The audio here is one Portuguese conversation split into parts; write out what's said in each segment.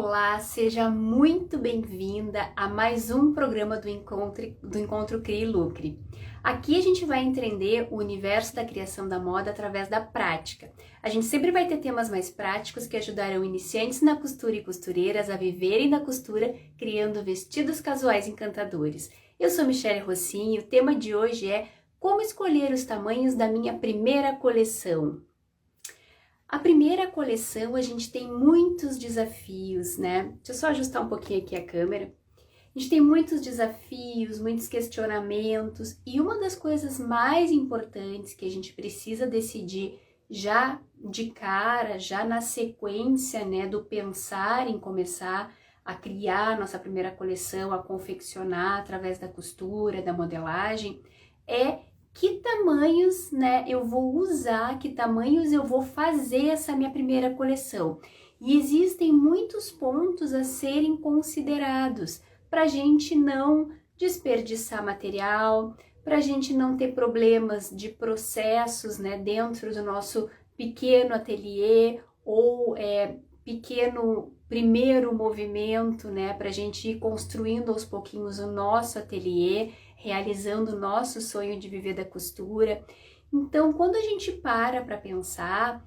Olá, seja muito bem-vinda a mais um programa do Encontro Crie e Lucre. Aqui a gente vai entender o universo da criação da moda através da prática. A gente sempre vai ter temas mais práticos que ajudarão iniciantes na costura e costureiras a viverem da costura, criando vestidos casuais encantadores. Eu sou Michele Rossin e o tema de hoje é como escolher os tamanhos da minha primeira coleção. A primeira coleção a gente tem muitos desafios, né? Deixa eu só ajustar um pouquinho aqui a câmera. A gente tem muitos desafios, muitos questionamentos e uma das coisas mais importantes que a gente precisa decidir já de cara, já na sequência, né, do pensar em começar a criar nossa primeira coleção, a confeccionar através da costura, da modelagem, é que tamanhos, né, eu vou usar, que tamanhos eu vou fazer essa minha primeira coleção. E existem muitos pontos a serem considerados para a gente não desperdiçar material, para a gente não ter problemas de processos, né, dentro do nosso pequeno ateliê ou pequeno primeiro movimento, né, para a gente ir construindo aos pouquinhos o nosso ateliê, realizando o nosso sonho de viver da costura. Então, quando a gente para pensar,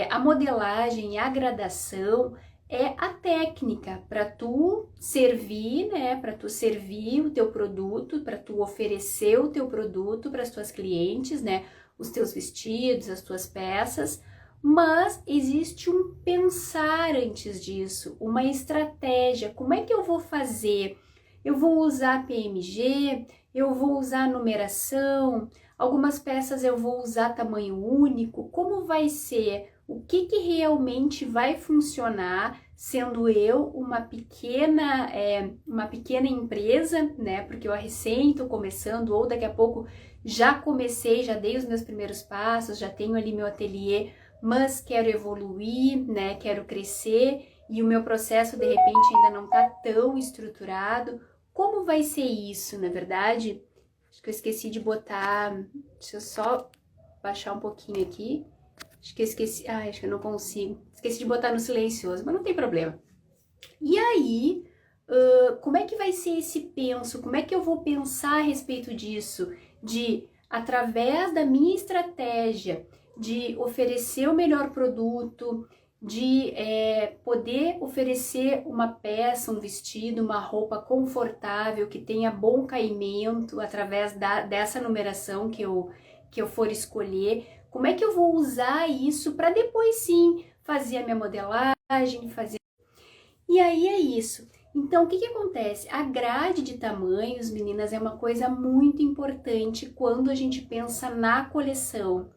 a modelagem e a gradação é a técnica para tu servir, né, para tu servir o teu produto, para tu oferecer o teu produto para as tuas clientes, né, os teus vestidos, as tuas peças, mas existe um pensar antes disso, uma estratégia. Como é que eu vou fazer? Eu vou usar PMG, eu vou usar numeração, algumas peças eu vou usar tamanho único, como vai ser? O que realmente vai funcionar sendo eu uma pequena empresa, né? Porque eu recém estou começando, ou daqui a pouco já comecei, já dei os meus primeiros passos, já tenho ali meu ateliê, mas quero evoluir, né? Quero crescer e o meu processo de repente ainda não está tão estruturado. Como vai ser isso, na verdade? Acho que eu esqueci de botar, deixa eu só baixar um pouquinho aqui. Acho que eu esqueci, acho que eu não consigo. Esqueci de botar no silencioso, mas não tem problema. E aí, como é que vai ser esse penso? Como é que eu vou pensar a respeito disso? De, através da minha estratégia, de oferecer o melhor produto, de poder oferecer uma peça, um vestido, uma roupa confortável, que tenha bom caimento, através dessa numeração que eu for escolher. Como é que eu vou usar isso para depois sim fazer a minha modelagem, fazer... E aí é isso. Então, o que acontece? A grade de tamanhos, meninas, é uma coisa muito importante quando a gente pensa na coleção.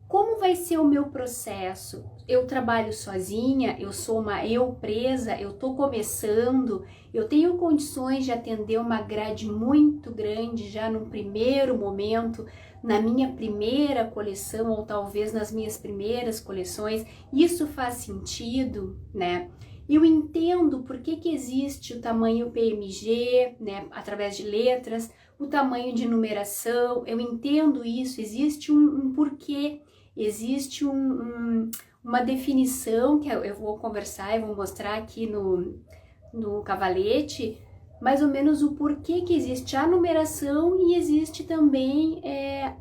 Como vai ser o meu processo? Eu trabalho sozinha, eu sou uma presa, eu tô começando, eu tenho condições de atender uma grade muito grande já num primeiro momento, na minha primeira coleção ou talvez nas minhas primeiras coleções. Isso faz sentido, né? Eu entendo por que existe o tamanho PMG, né, através de letras, o tamanho de numeração, eu entendo isso, existe um porquê. Existe uma definição que eu vou conversar e vou mostrar aqui no cavalete, mais ou menos o porquê que existe a numeração e existe também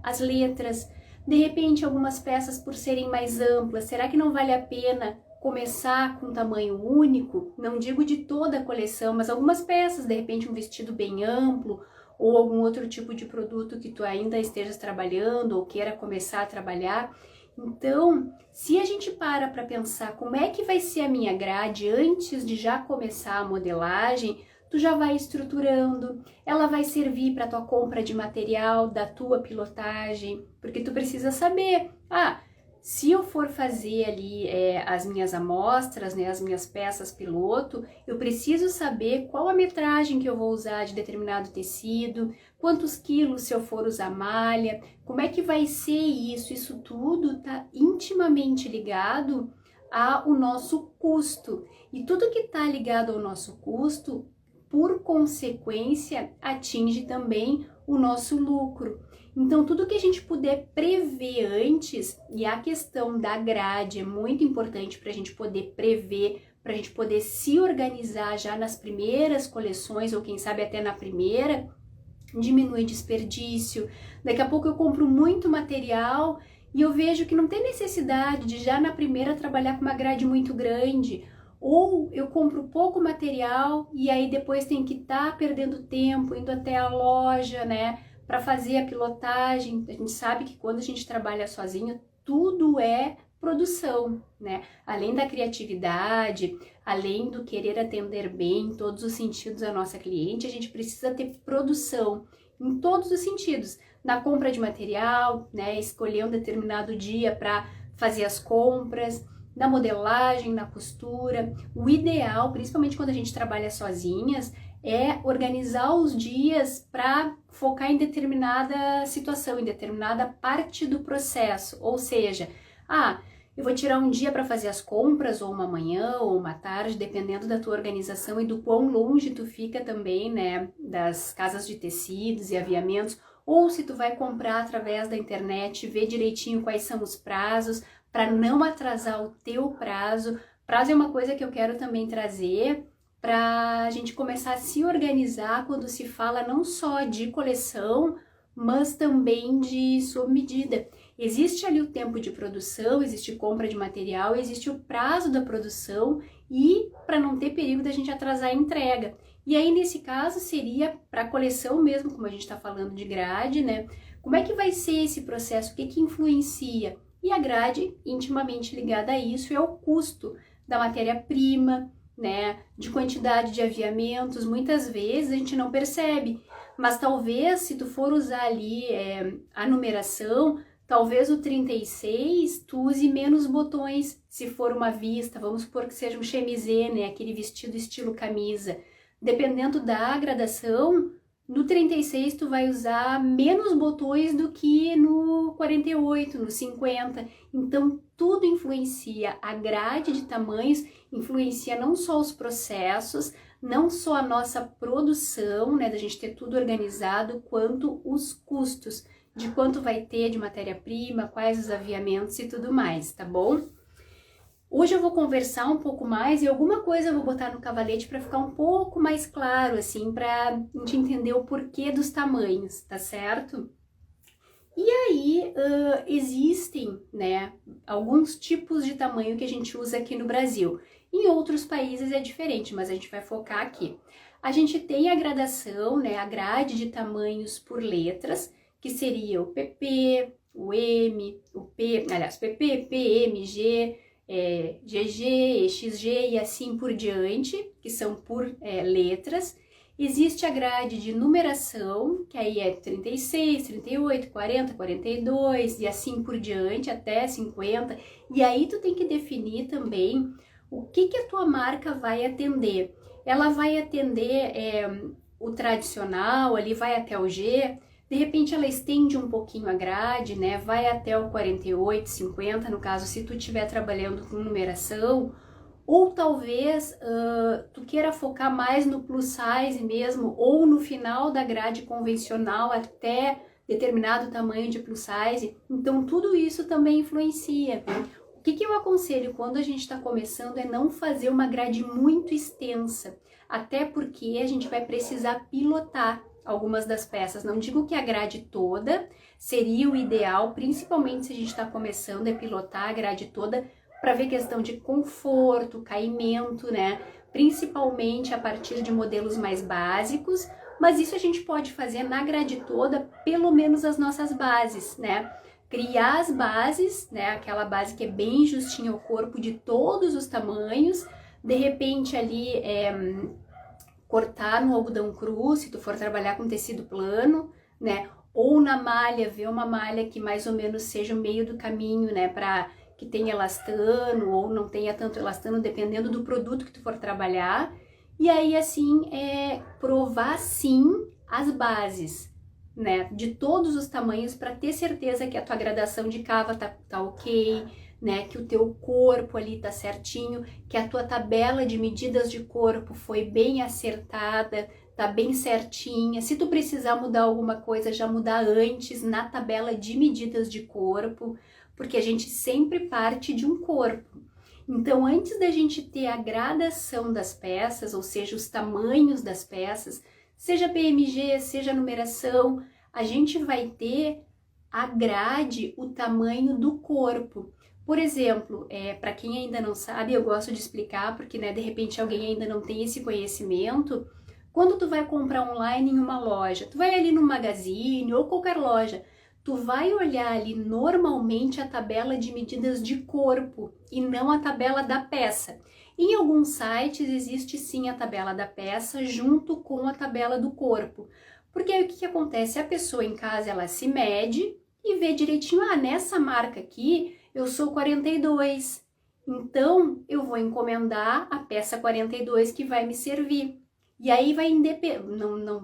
as letras. De repente, algumas peças por serem mais amplas, será que não vale a pena começar com tamanho único? Não digo de toda a coleção, mas algumas peças, de repente um vestido bem amplo, ou algum outro tipo de produto que tu ainda estejas trabalhando ou queira começar a trabalhar. Então, se a gente para pensar como é que vai ser a minha grade antes de já começar a modelagem, tu já vai estruturando, ela vai servir para tua compra de material, da tua pilotagem, porque tu precisa saber, se eu for fazer ali as minhas amostras, né, as minhas peças piloto, eu preciso saber qual a metragem que eu vou usar de determinado tecido, quantos quilos se eu for usar malha, como é que vai ser isso? Isso tudo está intimamente ligado ao nosso custo. E tudo que está ligado ao nosso custo, por consequência, atinge também o nosso lucro. Então, tudo que a gente puder prever antes, e a questão da grade é muito importante para a gente poder prever, para a gente poder se organizar já nas primeiras coleções, ou quem sabe até na primeira, diminui desperdício. Daqui a pouco eu compro muito material e eu vejo que não tem necessidade de já na primeira trabalhar com uma grade muito grande, ou eu compro pouco material e aí depois tem que estar perdendo tempo indo até a loja, né, para fazer a pilotagem. A gente sabe que quando a gente trabalha sozinho, tudo é produção, né? Além da criatividade, além do querer atender bem em todos os sentidos a nossa cliente, a gente precisa ter produção em todos os sentidos. Na compra de material, né? Escolher um determinado dia para fazer as compras, na modelagem, na costura. O ideal, principalmente quando a gente trabalha sozinhas, é organizar os dias para focar em determinada situação, em determinada parte do processo. Ou seja, eu vou tirar um dia para fazer as compras, ou uma manhã, ou uma tarde, dependendo da tua organização e do quão longe tu fica também, né, das casas de tecidos e aviamentos, ou se tu vai comprar através da internet, ver direitinho quais são os prazos, para não atrasar o teu prazo. Prazo é uma coisa que eu quero também trazer para a gente começar a se organizar quando se fala não só de coleção, mas também de sob medida. Existe ali o tempo de produção, existe compra de material, existe o prazo da produção e para não ter perigo da gente atrasar a entrega. E aí, nesse caso, seria para a coleção mesmo, como a gente está falando de grade, né? Como é que vai ser esse processo? O que que influencia? E a grade, intimamente ligada a isso, é o custo da matéria-prima, né? De quantidade de aviamentos. Muitas vezes a gente não percebe, mas talvez se tu for usar ali a numeração, talvez o 36 tu use menos botões, se for uma vista, vamos supor que seja um chemisé, né? Aquele vestido estilo camisa. Dependendo da gradação, no 36 tu vai usar menos botões do que no 48, no 50. Então tudo influencia. A grade de tamanhos influencia não só os processos, não só a nossa produção, né, da gente ter tudo organizado, quanto os custos, de quanto vai ter de matéria-prima, quais os aviamentos e tudo mais, tá bom? Hoje eu vou conversar um pouco mais e alguma coisa eu vou botar no cavalete para ficar um pouco mais claro, assim, para a gente entender o porquê dos tamanhos, tá certo? E aí, existem, né, alguns tipos de tamanho que a gente usa aqui no Brasil. Em outros países é diferente, mas a gente vai focar aqui. A gente tem a gradação, né, a grade de tamanhos por letras, que seria o PP, o M, o P, aliás, PP, PM, G, GG, EXG e assim por diante, que são por letras. Existe a grade de numeração, que aí é 36, 38, 40, 42 e assim por diante, até 50. E aí tu tem que definir também o que a tua marca vai atender. Ela vai atender o tradicional, ali vai até o G, de repente ela estende um pouquinho a grade, né? Vai até o 48, 50, no caso, se tu estiver trabalhando com numeração, ou talvez tu queira focar mais no plus size mesmo, ou no final da grade convencional até determinado tamanho de plus size. Então tudo isso também influencia. O que eu aconselho quando a gente está começando é não fazer uma grade muito extensa, até porque a gente vai precisar pilotar algumas das peças. Não digo que a grade toda seria o ideal, principalmente se a gente está começando a pilotar a grade toda para ver questão de conforto, caimento, né? Principalmente a partir de modelos mais básicos, mas isso a gente pode fazer na grade toda, pelo menos as nossas bases, né? Criar as bases, né? Aquela base que é bem justinha ao corpo de todos os tamanhos, de repente ali cortar no algodão cru, se tu for trabalhar com tecido plano, né? Ou na malha, ver uma malha que mais ou menos seja o meio do caminho, né? Para que tenha elastano ou não tenha tanto elastano, dependendo do produto que tu for trabalhar. E aí, assim, provar sim as bases, né? De todos os tamanhos, para ter certeza que a tua gradação de cava tá ok, né, que o teu corpo ali tá certinho, que a tua tabela de medidas de corpo foi bem acertada, tá bem certinha. Se tu precisar mudar alguma coisa, já mudar antes na tabela de medidas de corpo, porque a gente sempre parte de um corpo. Então, antes da gente ter a gradação das peças, ou seja, os tamanhos das peças, seja PMG, seja numeração, a gente vai ter a grade, o tamanho do corpo. Por exemplo, para quem ainda não sabe, eu gosto de explicar, porque de repente alguém ainda não tem esse conhecimento. Quando tu vai comprar online em uma loja, tu vai ali no Magazine ou qualquer loja, tu vai olhar ali normalmente a tabela de medidas de corpo e não a tabela da peça. Em alguns sites existe sim a tabela da peça junto com a tabela do corpo. Porque aí o que acontece? A pessoa em casa ela se mede e vê direitinho, nessa marca aqui eu sou 42, então eu vou encomendar a peça 42 que vai me servir. E aí vai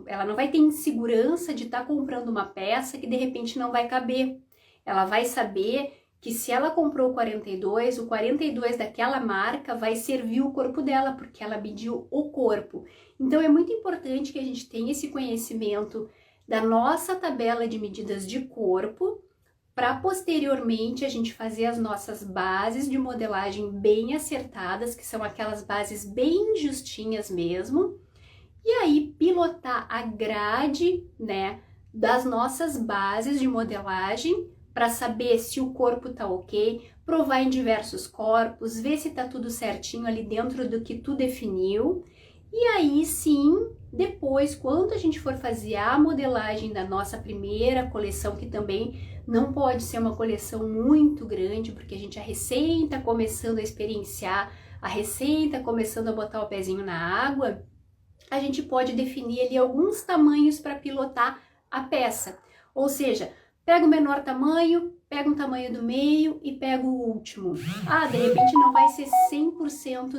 ela não vai ter insegurança de estar comprando uma peça que de repente não vai caber. Ela vai saber que se ela comprou o 42 daquela marca vai servir o corpo dela, porque ela mediu o corpo. Então é muito importante que a gente tenha esse conhecimento da nossa tabela de medidas de corpo, para posteriormente a gente fazer as nossas bases de modelagem bem acertadas, que são aquelas bases bem justinhas mesmo, e aí pilotar a grade, das nossas bases de modelagem para saber se o corpo tá ok, provar em diversos corpos, ver se tá tudo certinho ali dentro do que tu definiu. E aí sim, depois, quando a gente for fazer a modelagem da nossa primeira coleção, que também não pode ser uma coleção muito grande, porque a gente recém tá começando a experienciar, recém tá começando a botar o pezinho na água, a gente pode definir ali alguns tamanhos para pilotar a peça. Ou seja, pega o menor tamanho, pega um tamanho do meio e pega o último. De repente não vai ser 100%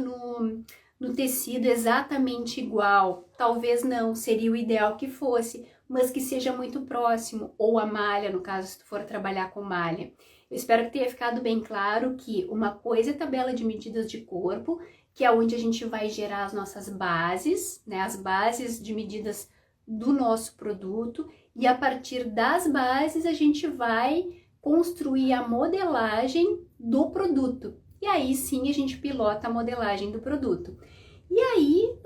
no tecido exatamente igual. Talvez não, seria o ideal que fosse, mas que seja muito próximo. Ou a malha, no caso, se tu for trabalhar com malha. Eu espero que tenha ficado bem claro que uma coisa é tabela de medidas de corpo, que é onde a gente vai gerar as nossas bases, as bases de medidas do nosso produto, e a partir das bases a gente vai construir a modelagem do produto. E aí sim a gente pilota a modelagem do produto. E aí,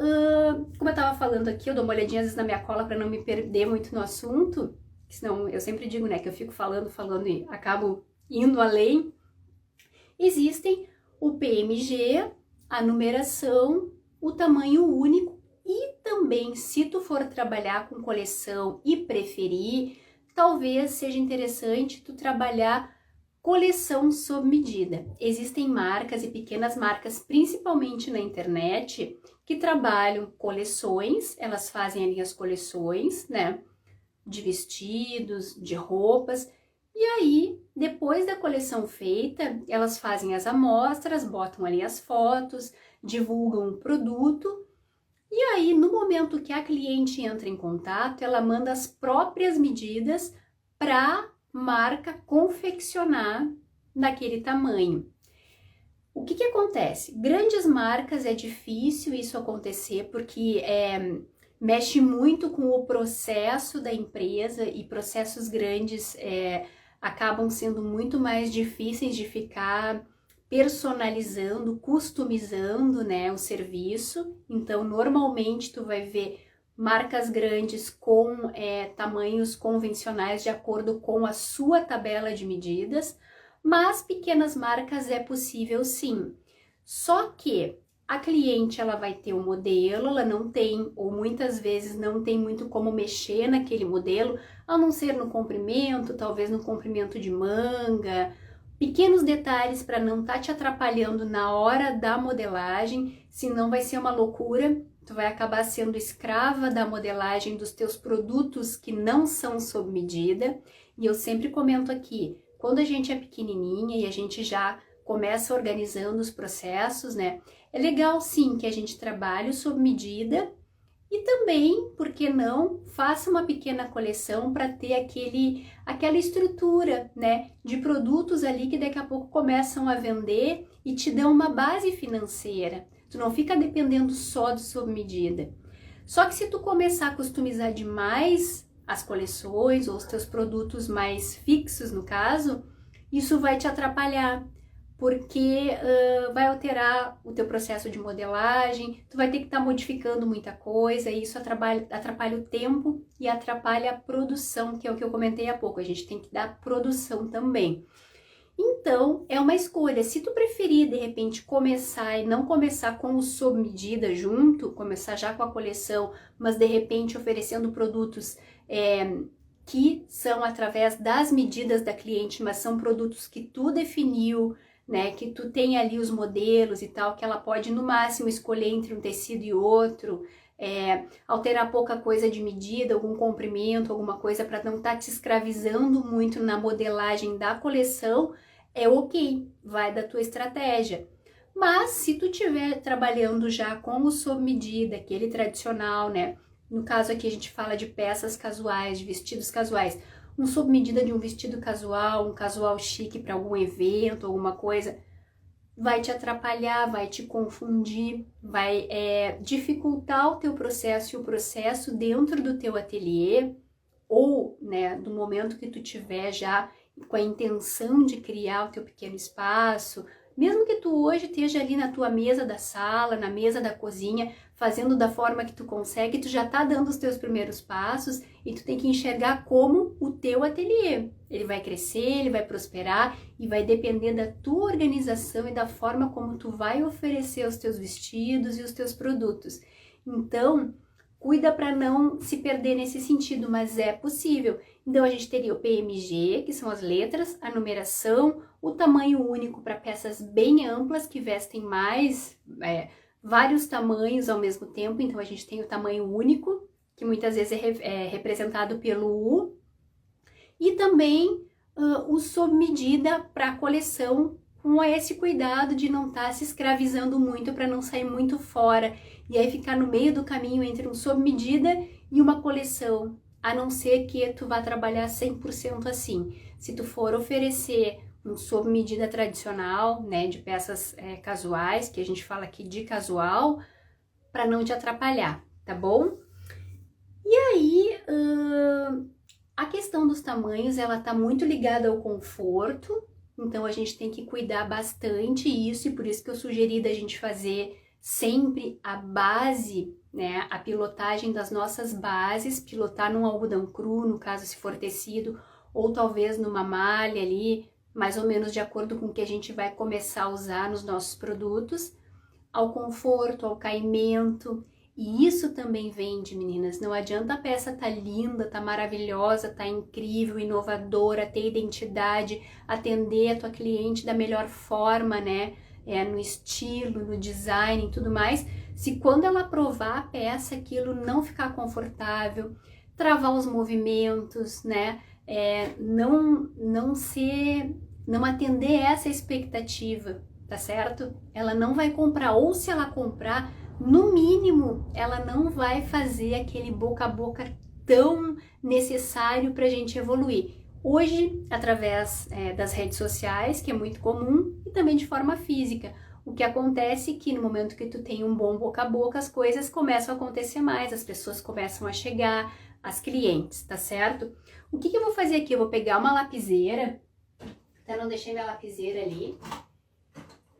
como eu estava falando aqui, eu dou uma olhadinha às vezes na minha cola para não me perder muito no assunto, senão eu sempre digo, que eu fico falando e acabo indo além. Existem o PMG, a numeração, o tamanho único e também, se tu for trabalhar com coleção e preferir, talvez seja interessante tu trabalhar coleção sob medida. Existem marcas e pequenas marcas, principalmente na internet, que trabalham coleções, elas fazem ali as coleções, de vestidos, de roupas. E aí, depois da coleção feita, elas fazem as amostras, botam ali as fotos, divulgam o produto. E aí, no momento que a cliente entra em contato, ela manda as próprias medidas para a marca confeccionar naquele tamanho. O que acontece? Grandes marcas é difícil isso acontecer porque mexe muito com o processo da empresa e processos grandes acabam sendo muito mais difíceis de ficar personalizando, customizando, o serviço. Então, normalmente tu vai ver marcas grandes com tamanhos convencionais de acordo com a sua tabela de medidas, mas pequenas marcas é possível sim. Só que a cliente ela vai ter um modelo, ela não tem, ou muitas vezes não tem muito como mexer naquele modelo, a não ser no comprimento, talvez no comprimento de manga, pequenos detalhes para não estar te atrapalhando na hora da modelagem, senão vai ser uma loucura, tu vai acabar sendo escrava da modelagem dos teus produtos que não são sob medida. E eu sempre comento aqui, quando a gente é pequenininha e a gente já começa organizando os processos, é legal sim que a gente trabalhe sob medida e também, por que não, faça uma pequena coleção para ter aquela estrutura, de produtos ali que daqui a pouco começam a vender e te dão uma base financeira. Tu não fica dependendo só do sob medida. Só que se tu começar a customizar demais as coleções ou os teus produtos mais fixos, no caso, isso vai te atrapalhar. porque vai alterar o teu processo de modelagem, tu vai ter que estar modificando muita coisa, e isso atrapalha o tempo e atrapalha a produção, que é o que eu comentei há pouco, a gente tem que dar produção também. Então, é uma escolha. Se tu preferir, de repente, começar e não começar com o sob medida junto, começar já com a coleção, mas de repente oferecendo produtos que são através das medidas da cliente, mas são produtos que tu definiu, né, que tu tem ali os modelos e tal, que ela pode no máximo escolher entre um tecido e outro, alterar pouca coisa de medida, algum comprimento, alguma coisa para não estar te escravizando muito na modelagem da coleção, é ok, vai da tua estratégia. Mas se tu estiver trabalhando já com o sob medida, aquele tradicional, né? No caso aqui a gente fala de peças casuais, de vestidos casuais, um sob medida de um vestido casual, um casual chique para algum evento, alguma coisa, vai te atrapalhar, vai te confundir, vai dificultar o teu processo e o processo dentro do teu ateliê, ou, né, do momento que tu tiver já com a intenção de criar o teu pequeno espaço, mesmo que tu hoje esteja ali na tua mesa da sala, na mesa da cozinha, fazendo da forma que tu consegue, tu já tá dando os teus primeiros passos e tu tem que enxergar como o teu ateliê. Ele vai crescer, ele vai prosperar e vai depender da tua organização e da forma como tu vai oferecer os teus vestidos e os teus produtos. Então, cuida para não se perder nesse sentido, mas é possível. Então, a gente teria o PMG, que são as letras, a numeração, o tamanho único para peças bem amplas, que vestem vários tamanhos ao mesmo tempo. Então, a gente tem o tamanho único, que muitas vezes é representado pelo U. E também o sob medida para a coleção, com esse cuidado de não estar se escravizando muito para não sair muito fora e aí ficar no meio do caminho entre um sob medida e uma coleção, a não ser que tu vá trabalhar 100% assim. Se tu for oferecer um sob medida tradicional, né, de peças casuais, que a gente fala aqui de casual, para não te atrapalhar, tá bom? E aí, a questão dos tamanhos, ela tá muito ligada ao conforto, então a gente tem que cuidar bastante isso, e por isso que eu sugeri da gente fazer sempre a base, né, a pilotagem das nossas bases, pilotar num algodão cru, no caso se for tecido, ou talvez numa malha ali, mais ou menos de acordo com o que a gente vai começar a usar nos nossos produtos, ao conforto, ao caimento. E isso também vende, meninas. Não adianta a peça tá linda, tá maravilhosa, tá incrível, inovadora, ter identidade, atender a tua cliente da melhor forma, né? No estilo, no design e tudo mais. Se quando ela provar a peça, aquilo não ficar confortável, travar os movimentos, né? Não atender essa expectativa, tá certo? Ela não vai comprar, ou se ela comprar, no mínimo, ela não vai fazer aquele boca a boca tão necessário para a gente evoluir. Hoje, através das redes sociais, que é muito comum, e também de forma física. O que acontece é que no momento que tu tem um bom boca a boca, as coisas começam a acontecer mais, as pessoas começam a chegar, as clientes, tá certo? O que eu vou fazer aqui? Eu vou pegar uma lapiseira, até não deixei minha lapiseira ali,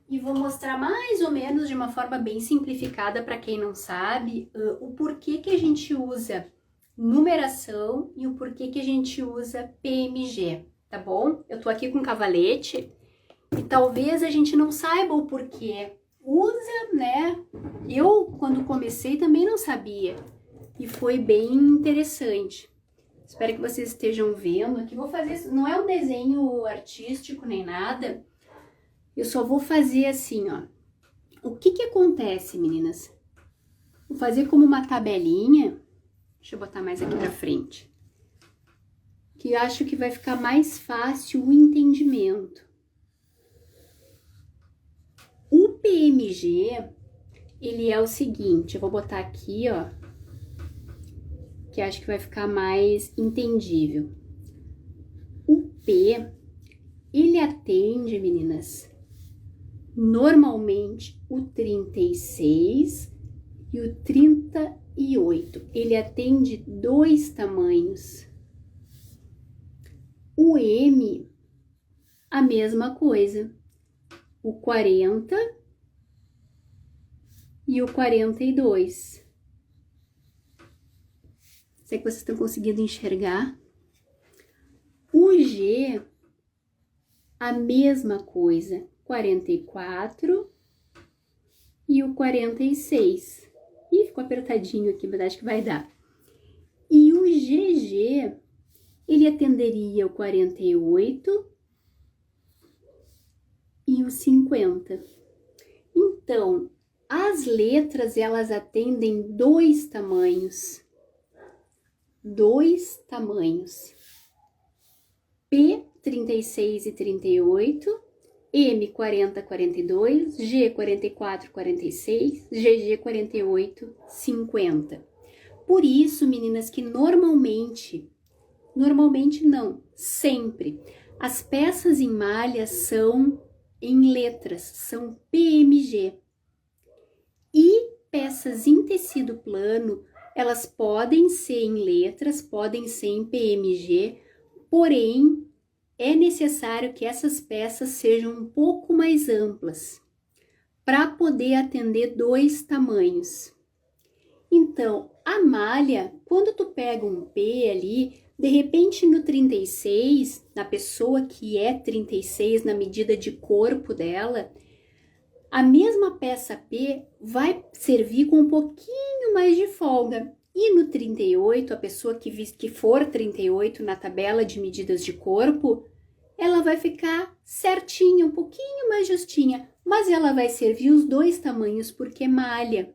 e vou mostrar mais ou menos de uma forma bem simplificada para quem não sabe o porquê que a gente usa numeração e o porquê que a gente usa PMG, tá bom? Eu tô aqui com cavalete e talvez a gente não saiba o porquê. Usa, né? Eu, quando comecei, também não sabia e foi bem interessante. Espero que vocês estejam vendo. Aqui vou fazer, não é um desenho artístico nem nada. Eu só vou fazer assim, ó. O que acontece, meninas? Vou fazer como uma tabelinha. Deixa eu botar mais aqui pra frente. Que eu acho que vai ficar mais fácil o entendimento. O PMG, ele é o seguinte, eu vou botar aqui, ó. Que acho que vai ficar mais entendível. O P, ele atende, meninas, normalmente o 36 e o 38. Ele atende 2 tamanhos. O M, a mesma coisa. o 40 e o 42. Sei que vocês estão conseguindo enxergar. O G, a mesma coisa, 44 e o 46. Ih, ficou apertadinho aqui, mas acho que vai dar. E o GG, ele atenderia o 48 e o 50. Então, as letras, elas atendem dois tamanhos. Dois tamanhos. P, 36 e 38, M, 40, 42, G, 44, 46, GG, 48, 50. Por isso, meninas, que normalmente não, sempre, as peças em malha são em letras, são PMG. E peças em tecido plano, elas podem ser em letras, podem ser em PMG, porém, é necessário que essas peças sejam um pouco mais amplas para poder atender dois tamanhos. Então, a malha, quando tu pega um P ali, de repente no 36, na pessoa que é 36 na medida de corpo dela, a mesma peça P vai servir com um pouquinho mais de folga. E no 38, a pessoa que for 38 na tabela de medidas de corpo, ela vai ficar certinha, um pouquinho mais justinha, mas ela vai servir os dois tamanhos porque malha.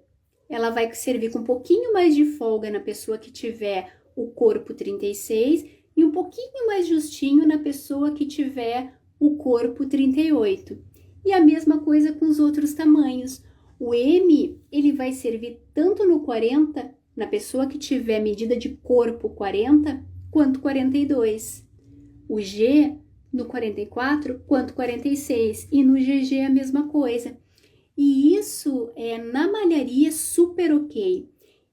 Ela vai servir com um pouquinho mais de folga na pessoa que tiver o corpo 36 e um pouquinho mais justinho na pessoa que tiver o corpo 38. E a mesma coisa com os outros tamanhos. O M, ele vai servir tanto no 40, na pessoa que tiver medida de corpo 40, quanto 42. O G, no 44, quanto 46. E no GG a mesma coisa. E isso é na malharia super ok.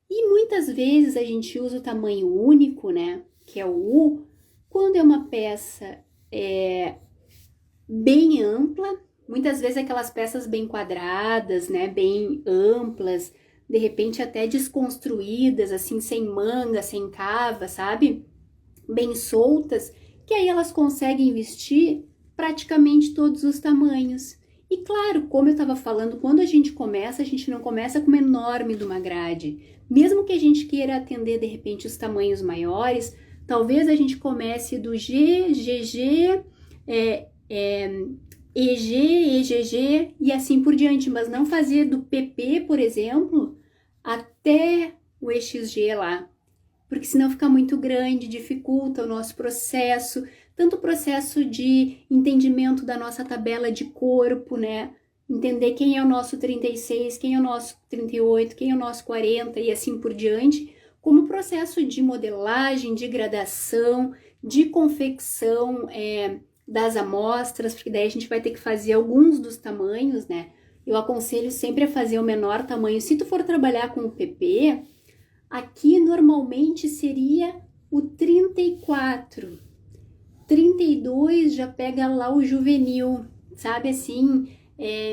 E muitas vezes a gente usa o tamanho único, né? Que é o U, quando é uma peça bem ampla. Muitas vezes aquelas peças bem quadradas, né, bem amplas, de repente até desconstruídas, assim, sem manga, sem cava, sabe? Bem soltas, que aí elas conseguem vestir praticamente todos os tamanhos. E claro, como eu estava falando, quando a gente não começa com uma enorme de uma grade. Mesmo que a gente queira atender, de repente, os tamanhos maiores, talvez a gente comece do G, GG, EG, EGG e assim por diante, mas não fazer do PP, por exemplo, até o EXG lá, porque senão fica muito grande, dificulta o nosso processo, tanto o processo de entendimento da nossa tabela de corpo, né? Entender quem é o nosso 36, quem é o nosso 38, quem é o nosso 40 e assim por diante, como o processo de modelagem, de gradação, de confecção, das amostras, porque daí a gente vai ter que fazer alguns dos tamanhos, né? Eu aconselho sempre a fazer o menor tamanho. Se tu for trabalhar com o PP, aqui normalmente seria o 34. 32 já pega lá o juvenil, sabe assim?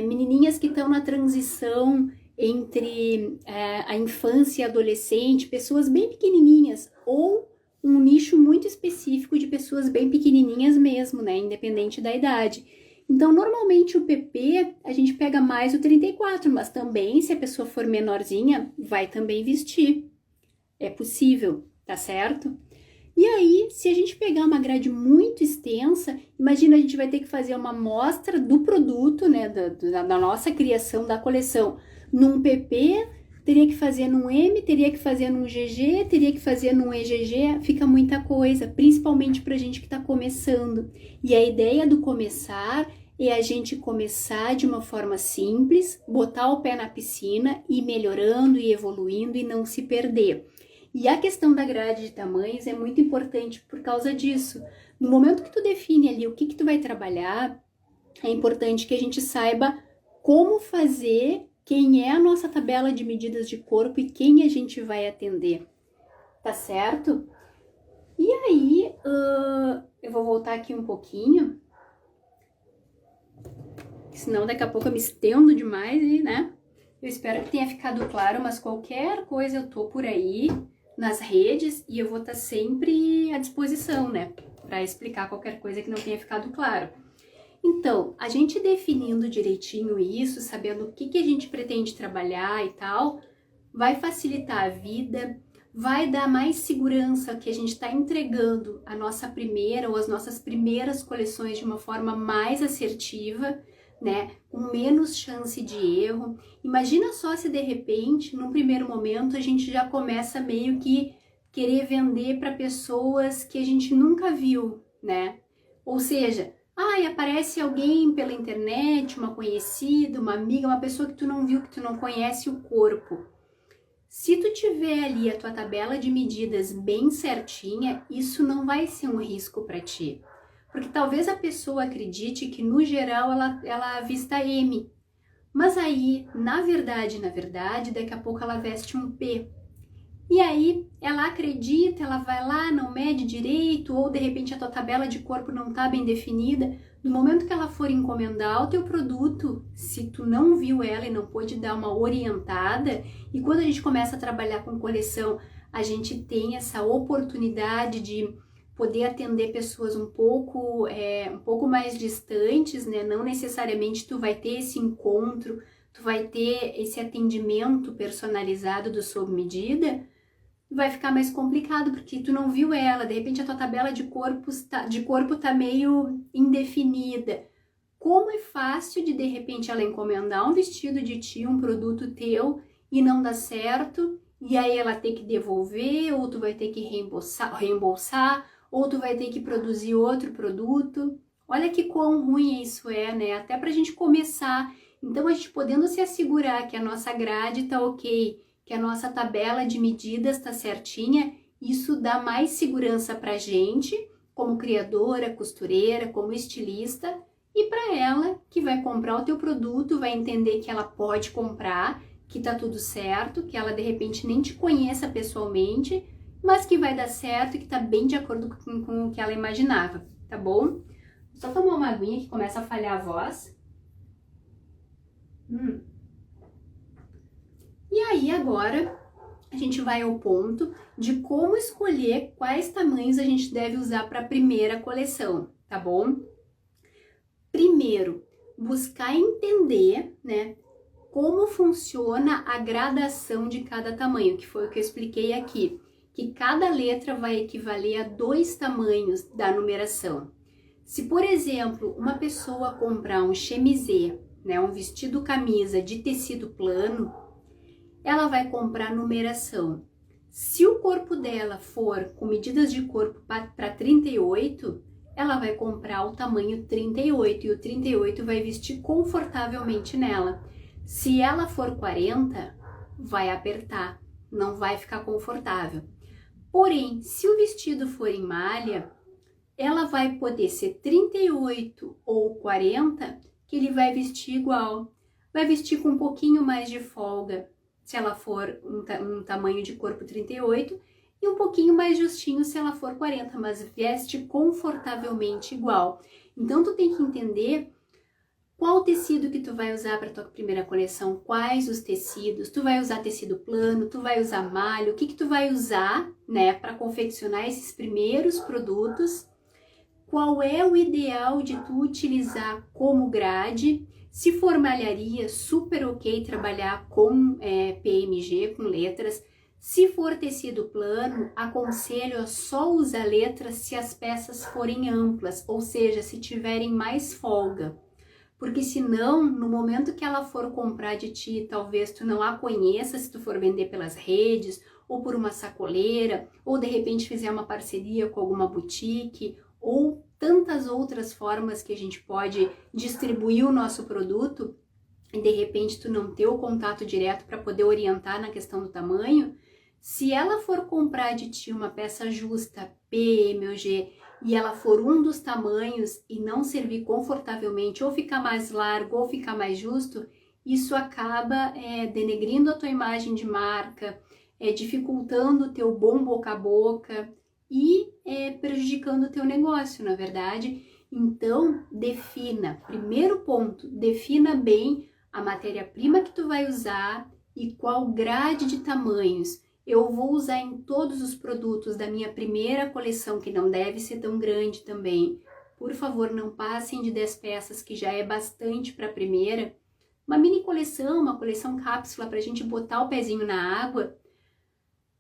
Menininhas que estão na transição entre a infância e a adolescente, pessoas bem pequenininhas, ou um nicho muito específico de pessoas bem pequenininhas mesmo, né? Independente da idade. Então, normalmente o PP, a gente pega mais o 34, mas também, se a pessoa for menorzinha, vai também vestir. É possível, tá certo? E aí, se a gente pegar uma grade muito extensa, imagina, a gente vai ter que fazer uma amostra do produto, né? Da nossa criação, da coleção, num PP, teria que fazer num M, teria que fazer num GG, teria que fazer num EGG, fica muita coisa, principalmente pra gente que tá começando. E a ideia do começar é a gente começar de uma forma simples, botar o pé na piscina, ir melhorando e evoluindo e não se perder. E a questão da grade de tamanhos é muito importante por causa disso. No momento que tu define ali o que tu vai trabalhar, é importante que a gente saiba como fazer, quem é a nossa tabela de medidas de corpo e quem a gente vai atender, tá certo? E aí, eu vou voltar aqui um pouquinho. senão daqui a pouco eu me estendo demais e, né? Eu espero que tenha ficado claro, mas qualquer coisa eu tô por aí nas redes e eu vou estar sempre à disposição, né? Para explicar qualquer coisa que não tenha ficado claro. Então, a gente definindo direitinho isso, sabendo o que a gente pretende trabalhar e tal, vai facilitar a vida, vai dar mais segurança que a gente está entregando a nossa primeira ou as nossas primeiras coleções de uma forma mais assertiva, né? Com menos chance de erro. Imagina só se de repente, num primeiro momento, a gente já começa meio que querer vender para pessoas que a gente nunca viu, né? Ou seja, aparece alguém pela internet, uma conhecida, uma amiga, uma pessoa que tu não viu, que tu não conhece o corpo. Se tu tiver ali a tua tabela de medidas bem certinha, isso não vai ser um risco para ti. Porque talvez a pessoa acredite que no geral ela vista M. Mas aí, na verdade, daqui a pouco ela veste um P. E aí, ela acredita, ela vai lá, não mede direito, ou de repente a tua tabela de corpo não está bem definida. No momento que ela for encomendar o teu produto, se tu não viu ela e não pôde dar uma orientada, e quando a gente começa a trabalhar com coleção, a gente tem essa oportunidade de poder atender pessoas um pouco mais distantes, né? Não necessariamente tu vai ter esse encontro, tu vai ter esse atendimento personalizado do sob medida, vai ficar mais complicado, porque tu não viu ela, de repente a tua tabela de corpo tá meio indefinida. Como é fácil de repente ela encomendar um vestido de ti, um produto teu, e não dá certo, e aí ela ter que devolver, ou tu vai ter que reembolsar, ou tu vai ter que produzir outro produto. Olha que quão ruim isso é, né? Até pra gente começar. Então a gente podendo se assegurar que a nossa grade tá ok, que a nossa tabela de medidas está certinha, isso dá mais segurança para a gente, como criadora, costureira, como estilista, e para ela que vai comprar o teu produto, vai entender que ela pode comprar, que tá tudo certo, que ela de repente nem te conheça pessoalmente, mas que vai dar certo e que tá bem de acordo com o que ela imaginava, tá bom? Só tomar uma aguinha que começa a falhar a voz. E aí agora a gente vai ao ponto de como escolher quais tamanhos a gente deve usar para a primeira coleção, tá bom? Primeiro, buscar entender, né, como funciona a gradação de cada tamanho, que foi o que eu expliquei aqui, que cada letra vai equivaler a 2 tamanhos da numeração. Se, por exemplo, uma pessoa comprar um chemisé, né, um vestido camisa de tecido plano, ela vai comprar numeração. Se o corpo dela for com medidas de corpo para 38, ela vai comprar o tamanho 38 e o 38 vai vestir confortavelmente nela. Se ela for 40, vai apertar, não vai ficar confortável. Porém, se o vestido for em malha, ela vai poder ser 38 ou 40, que ele vai vestir igual. Vai vestir com um pouquinho mais de folga, se ela for um tamanho de corpo 38, e um pouquinho mais justinho se ela for 40, mas veste confortavelmente igual. Então, tu tem que entender qual tecido que tu vai usar para tua primeira coleção, quais os tecidos, tu vai usar tecido plano, tu vai usar malha, o que tu vai usar, né, para confeccionar esses primeiros produtos, qual é o ideal de tu utilizar como grade. Se for malharia, super ok trabalhar com PMG, com letras. Se for tecido plano, aconselho a só usar letras se as peças forem amplas, ou seja, se tiverem mais folga. Porque senão, no momento que ela for comprar de ti, talvez tu não a conheça se tu for vender pelas redes, ou por uma sacoleira, ou de repente fizer uma parceria com alguma boutique, ou tantas outras formas que a gente pode distribuir o nosso produto, e de repente tu não ter o contato direto para poder orientar na questão do tamanho. Se ela for comprar de ti uma peça justa, P, M ou G, e ela for um dos tamanhos e não servir confortavelmente, ou ficar mais largo, ou ficar mais justo, isso acaba denegrindo a tua imagem de marca, dificultando o teu bom boca a boca e prejudicando o teu negócio, na verdade. Então, defina, primeiro ponto, defina bem a matéria-prima que tu vai usar e qual grade de tamanhos. Eu vou usar em todos os produtos da minha primeira coleção, que não deve ser tão grande também. Por favor, não passem de 10 peças, que já é bastante para a primeira. Uma mini coleção, uma coleção cápsula para a gente botar o pezinho na água.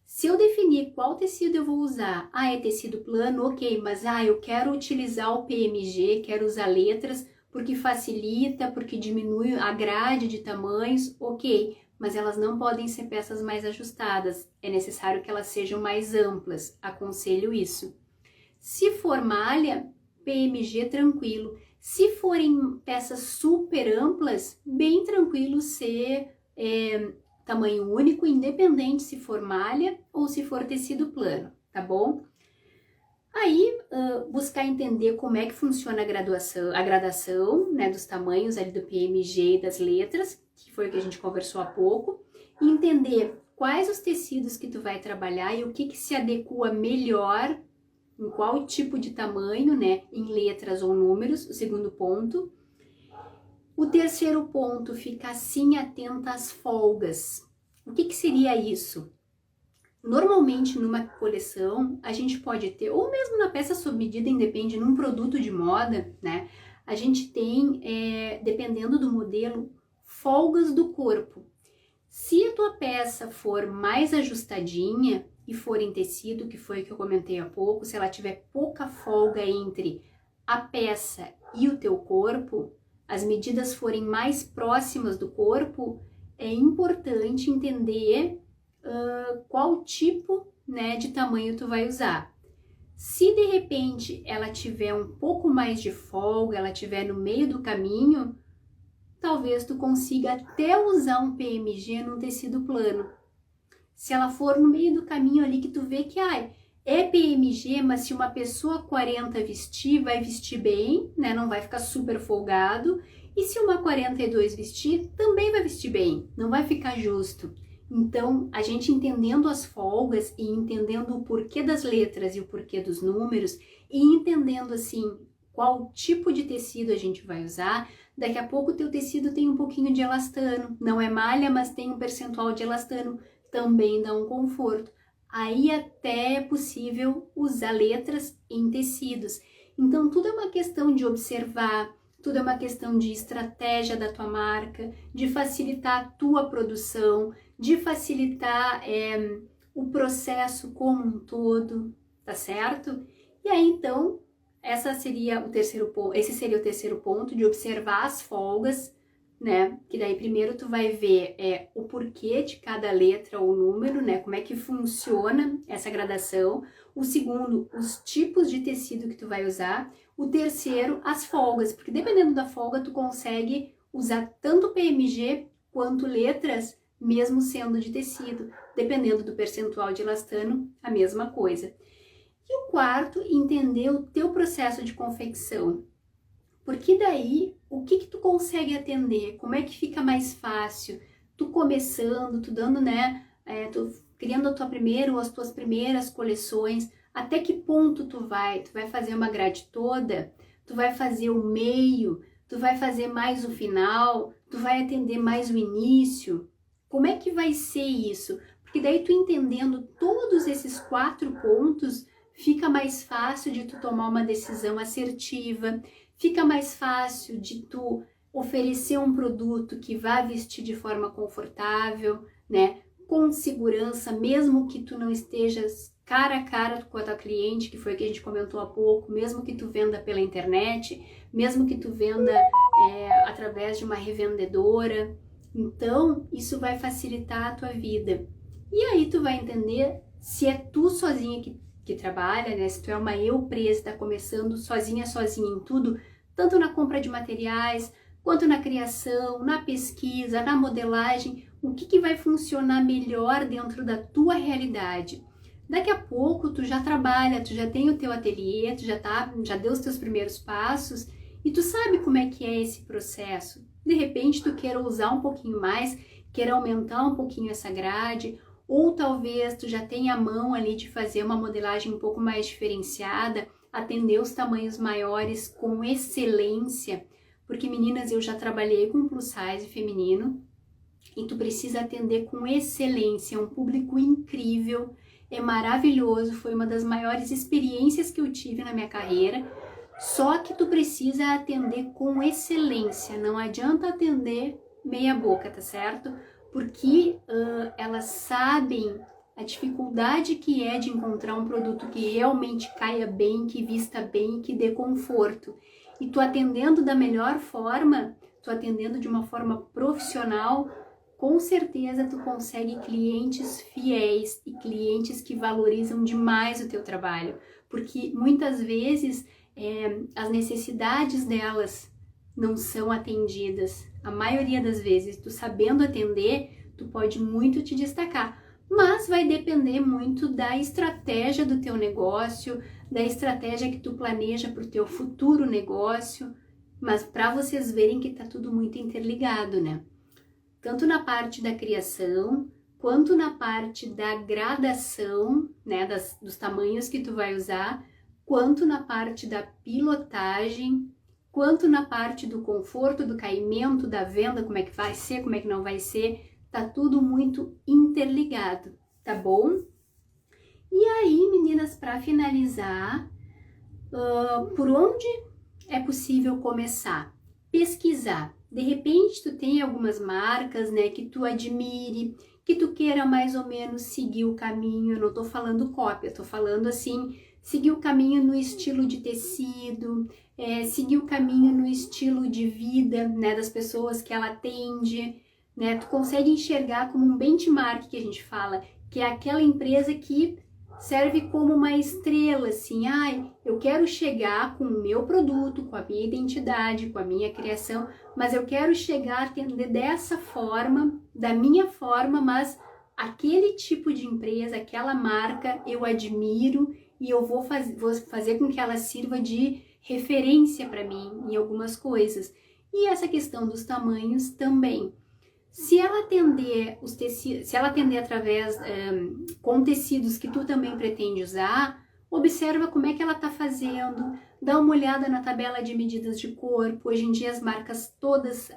Se eu definir qual tecido eu vou usar, é tecido plano, ok, mas eu quero utilizar o PMG, quero usar letras, porque facilita, porque diminui a grade de tamanhos, ok, mas elas não podem ser peças mais ajustadas, é necessário que elas sejam mais amplas, aconselho isso. Se for malha, PMG tranquilo. Se forem peças super amplas, bem tranquilo ser tamanho único, independente se for malha ou se for tecido plano, tá bom? Aí, buscar entender como é que funciona a gradação, né, dos tamanhos ali do PMG e das letras, que foi o que a gente conversou há pouco, e entender quais os tecidos que tu vai trabalhar e o que se adequa melhor, em qual tipo de tamanho, né, em letras ou números, o segundo ponto. O terceiro ponto, ficar sim atenta às folgas. O que seria isso? Normalmente numa coleção a gente pode ter, ou mesmo na peça sob medida, independe, num produto de moda, né? A gente tem, dependendo do modelo, folgas do corpo. Se a tua peça for mais ajustadinha e for em tecido, que foi o que eu comentei há pouco, se ela tiver pouca folga entre a peça e o teu corpo, as medidas forem mais próximas do corpo, é importante entender qual tipo, né, de tamanho tu vai usar. Se de repente ela tiver um pouco mais de folga, ela tiver no meio do caminho, talvez tu consiga até usar um PMG num tecido plano. Se ela for no meio do caminho ali que tu vê que é PMG, mas se uma pessoa 40 vestir, vai vestir bem, né? Não vai ficar super folgado. E se uma 42 vestir, também vai vestir bem, não vai ficar justo. Então, a gente entendendo as folgas e entendendo o porquê das letras e o porquê dos números e entendendo assim qual tipo de tecido a gente vai usar, daqui a pouco o teu tecido tem um pouquinho de elastano, não é malha, mas tem um percentual de elastano, também dá um conforto. Aí até é possível usar letras em tecidos. Então tudo é uma questão de observar, tudo é uma questão de estratégia da tua marca, de facilitar a tua produção, de facilitar o processo como um todo, tá certo? E aí então, esse seria o terceiro ponto, de observar as folgas, né? Que daí primeiro tu vai ver o porquê de cada letra ou número, né? Como é que funciona essa gradação. O segundo, os tipos de tecido que tu vai usar. O terceiro, as folgas, porque dependendo da folga tu consegue usar tanto PMG quanto letras, mesmo sendo de tecido. Dependendo do percentual de elastano, a mesma coisa. E o quarto, entender o teu processo de confecção. Porque daí, o que tu consegue atender? Como é que fica mais fácil? Tu começando, tu dando, né? Tu criando a tua primeira ou as tuas primeiras coleções. Até que ponto tu vai? Tu vai fazer uma grade toda? Tu vai fazer o meio? Tu vai fazer mais o final? Tu vai atender mais o início? Como é que vai ser isso? Porque daí tu entendendo todos esses 4 pontos, fica mais fácil de tu tomar uma decisão assertiva, fica mais fácil de tu oferecer um produto que vá vestir de forma confortável, né? Com segurança, mesmo que tu não estejas cara a cara com a tua cliente, que foi o que a gente comentou há pouco, mesmo que tu venda pela internet, mesmo que tu venda através de uma revendedora. Então, isso vai facilitar a tua vida. E aí tu vai entender se é tu sozinha que trabalha, né? Se tu é uma empresa, está começando sozinha em tudo, tanto na compra de materiais, quanto na criação, na pesquisa, na modelagem, o que vai funcionar melhor dentro da tua realidade. Daqui a pouco tu já trabalha, tu já tem o teu ateliê, tu já deu os teus primeiros passos e tu sabe como é que é esse processo. De repente tu queira usar um pouquinho mais, queira aumentar um pouquinho essa grade, ou talvez tu já tenha a mão ali de fazer uma modelagem um pouco mais diferenciada, atender os tamanhos maiores com excelência, porque meninas, eu já trabalhei com plus size feminino e tu precisa atender com excelência, é um público incrível, é maravilhoso, foi uma das maiores experiências que eu tive na minha carreira, só que tu precisa atender com excelência, não adianta atender meia boca, tá certo? Porque elas sabem a dificuldade que é de encontrar um produto que realmente caia bem, que vista bem, que dê conforto. E tu atendendo da melhor forma, tu atendendo de uma forma profissional, com certeza tu consegue clientes fiéis e clientes que valorizam demais o teu trabalho, porque muitas vezes as necessidades delas não são atendidas. A maioria das vezes, tu sabendo atender, tu pode muito te destacar, mas vai depender muito da estratégia do teu negócio, da estratégia que tu planeja para o teu futuro negócio, mas para vocês verem que tá tudo muito interligado, né? Tanto na parte da criação, quanto na parte da gradação, né, dos tamanhos que tu vai usar, quanto na parte da pilotagem, quanto na parte do conforto, do caimento, da venda, como é que vai ser, como é que não vai ser, tá tudo muito interligado, tá bom? E aí, meninas, para finalizar, por onde é possível começar? Pesquisar. De repente, tu tem algumas marcas, né, que tu admire, que tu queira mais ou menos seguir o caminho. Eu não tô falando cópia, tô falando assim, seguir o caminho no estilo de tecido, seguir o caminho no estilo de vida, né, das pessoas que ela atende, né? Tu consegue enxergar como um benchmark que a gente fala, que é aquela empresa que serve como uma estrela, assim, eu quero chegar com o meu produto, com a minha identidade, com a minha criação, mas eu quero chegar a atender dessa forma, da minha forma, mas aquele tipo de empresa, aquela marca eu admiro e eu vou fazer com que ela sirva de referência para mim em algumas coisas. E essa questão dos tamanhos também. Se ela atender os tecidos, se ela atender através com tecidos que tu também pretende usar, observa como é que ela está fazendo, dá uma olhada na tabela de medidas de corpo. Hoje em dia as marcas todas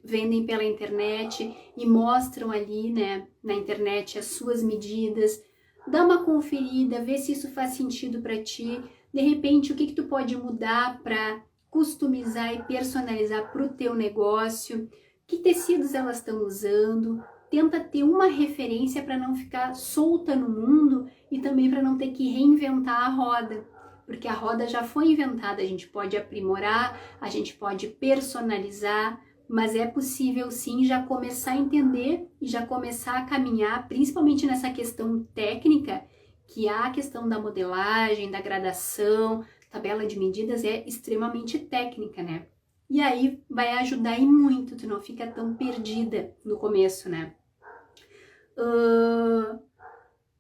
vendem pela internet e mostram ali, né, na internet as suas medidas. Dá uma conferida, vê se isso faz sentido para ti. De repente, o que tu pode mudar para customizar e personalizar para o teu negócio. Que tecidos elas estão usando, tenta ter uma referência para não ficar solta no mundo e também para não ter que reinventar a roda, porque a roda já foi inventada, a gente pode aprimorar, a gente pode personalizar, mas é possível sim já começar a entender e já começar a caminhar, principalmente nessa questão técnica, que a questão da modelagem, da gradação, tabela de medidas é extremamente técnica, né? E aí vai ajudar e muito, tu não fica tão perdida no começo, né?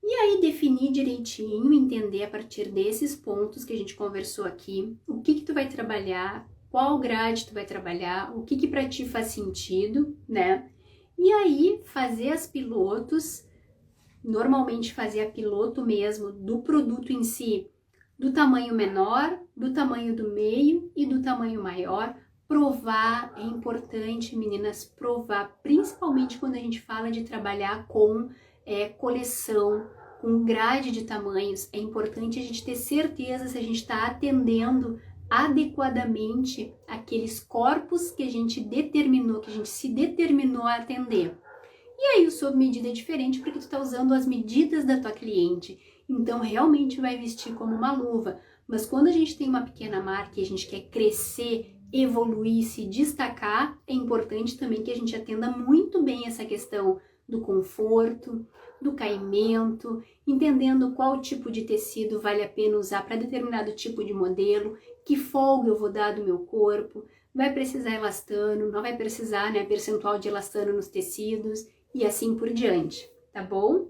E aí definir direitinho, entender a partir desses pontos que a gente conversou aqui, o que tu vai trabalhar, qual grade tu vai trabalhar, o que pra ti faz sentido, né? E aí fazer as pilotos, normalmente fazer a piloto mesmo do produto em si, do tamanho menor, do tamanho do meio e do tamanho maior. Provar é importante, meninas, provar, principalmente quando a gente fala de trabalhar com coleção, com grade de tamanhos. É importante a gente ter certeza se a gente está atendendo adequadamente aqueles corpos que a gente determinou, que a gente se determinou a atender. E aí o sob medida é diferente porque tu está usando as medidas da tua cliente, então realmente vai vestir como uma luva. Mas quando a gente tem uma pequena marca e a gente quer crescer, evoluir, se destacar, é importante também que a gente atenda muito bem essa questão do conforto, do caimento, entendendo qual tipo de tecido vale a pena usar para determinado tipo de modelo, que folga eu vou dar do meu corpo, vai precisar elastano, não vai precisar, né, percentual de elastano nos tecidos e assim por diante, tá bom?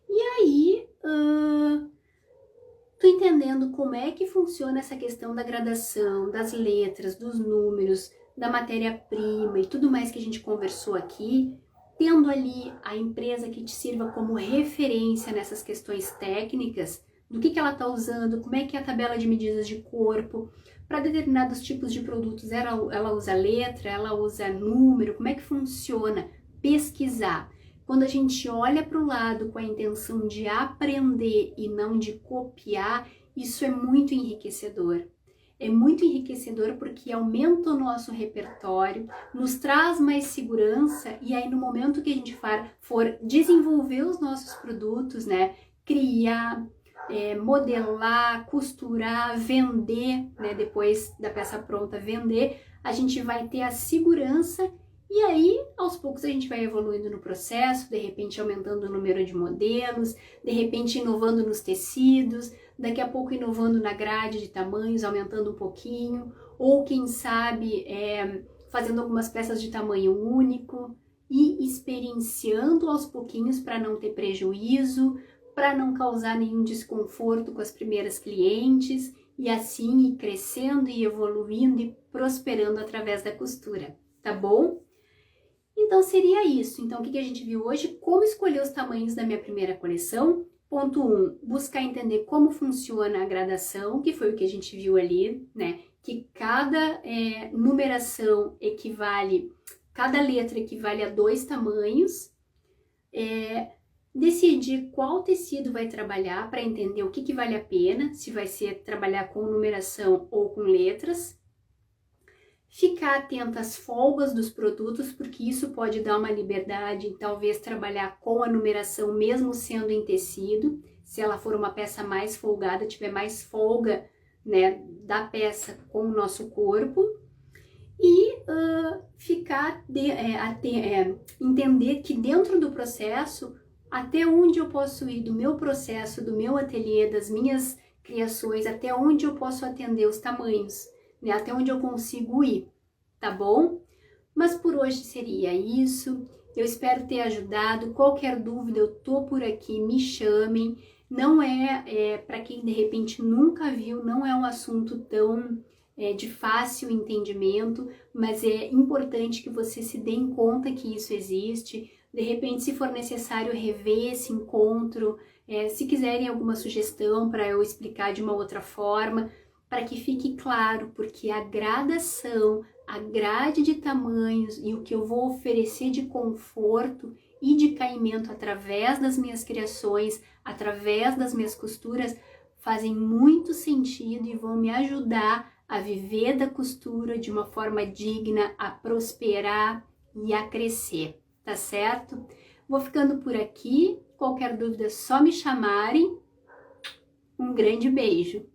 E aí, tu entendendo como é que funciona essa questão da gradação, das letras, dos números, da matéria-prima e tudo mais que a gente conversou aqui, tendo ali a empresa que te sirva como referência nessas questões técnicas, do que ela está usando, como é que é a tabela de medidas de corpo. Para determinados tipos de produtos, ela usa letra, ela usa número, como é que funciona? Pesquisar. Quando a gente olha para o lado com a intenção de aprender e não de copiar, isso é muito enriquecedor. É muito enriquecedor porque aumenta o nosso repertório, nos traz mais segurança e aí no momento que a gente for desenvolver os nossos produtos, né, criar, modelar, costurar, vender, né, depois da peça pronta vender, a gente vai ter a segurança e aí aos poucos a gente vai evoluindo no processo, de repente aumentando o número de modelos, de repente inovando nos tecidos, daqui a pouco inovando na grade de tamanhos, aumentando um pouquinho, ou quem sabe fazendo algumas peças de tamanho único e experienciando aos pouquinhos para não ter prejuízo, para não causar nenhum desconforto com as primeiras clientes e assim ir crescendo e evoluindo e prosperando através da costura, tá bom? Então seria isso. Então o que a gente viu hoje? Como escolher os tamanhos da minha primeira coleção. Ponto 1, buscar entender como funciona a gradação, que foi o que a gente viu ali, né? Que cada numeração equivale, cada letra equivale a 2 tamanhos. Decidir qual tecido vai trabalhar para entender o que vale a pena, se vai ser trabalhar com numeração ou com letras. Ficar atenta às folgas dos produtos, porque isso pode dar uma liberdade em talvez trabalhar com a numeração mesmo sendo em tecido. Se ela for uma peça mais folgada, tiver mais folga, né, da peça com o nosso corpo. E entender que dentro do processo, até onde eu posso ir do meu processo, do meu ateliê, das minhas criações, até onde eu posso atender os tamanhos, né? Até onde eu consigo ir, tá bom? Mas por hoje seria isso. Eu espero ter ajudado. Qualquer dúvida, eu tô por aqui, me chamem. Não para quem de repente nunca viu, não é um assunto tão de fácil entendimento, mas é importante que você se dê conta que isso existe. De repente, se for necessário rever esse encontro, se quiserem alguma sugestão para eu explicar de uma outra forma, para que fique claro, porque a gradação, a grade de tamanhos e o que eu vou oferecer de conforto e de caimento através das minhas criações, através das minhas costuras, fazem muito sentido e vão me ajudar a viver da costura de uma forma digna, a prosperar e a crescer, tá certo? Vou ficando por aqui. Qualquer dúvida é só me chamarem. Um grande beijo!